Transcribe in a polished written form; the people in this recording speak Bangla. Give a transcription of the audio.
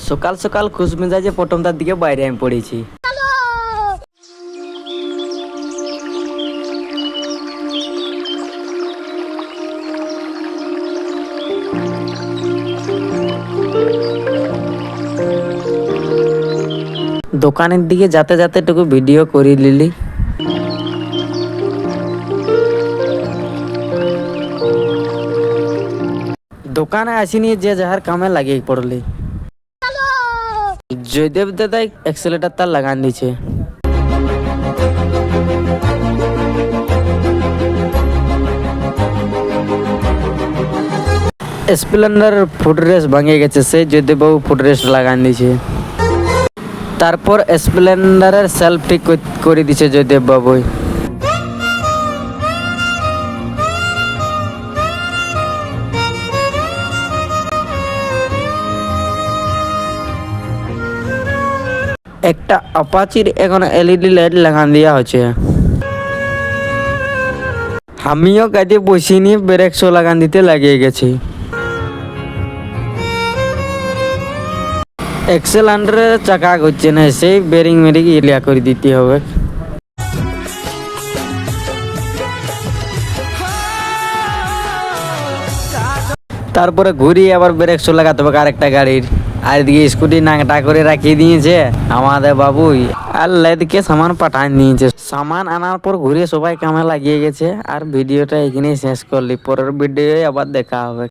সকাল সকাল খুশ মেজাজে প্রথমটার দিকে বাইরে আমি পড়েছি। দোকানের দিকে যাতে যাতে একটু ভিডিও করি লিলি। দোকানে আসিনি, যে যাহার কামে লাগিয়ে পড়লি। জয়দেব দাদা এক্সেলেটার তার লাগান দিছে। স্প্লেন্ডার ফুট রেস ভাঙে গেছে, সেই জয়দেব বাবু ফুট রেস লাগান দিছে। তারপর স্প্লেন্ডারের সেলফ ঠিক করে দিছে জয়দেব বাবু। একটা অ্যাপাচির এখন এলইডি লাইট লাগান দেওয়া হচ্ছে। আমিও কাজে বসিনি, ব্রেক শো লাগান দিতে লাগিয়ে গেছি। এক্সেল আন্ডারের চাকা করছে না, সেই বেরিং মেরিং ইলিয়া করে দিতে হবে। তারপরে ঘুরিয়ে আবার ব্রেক শো লাগাতে হবে আরেকটা গাড়ির। আর এদিকে স্কুটি নাংটা করে রাখিয়ে দিয়েছে আমাদের বাবুই, আর লেদকে সামান পাঠান দিয়েছে। সামান আনার পর ঘুরে সবাই কামে লাগিয়ে গেছে। আর ভিডিওটা এখানেই শেষ করলি, পরের ভিডিও আবার দেখা হবে।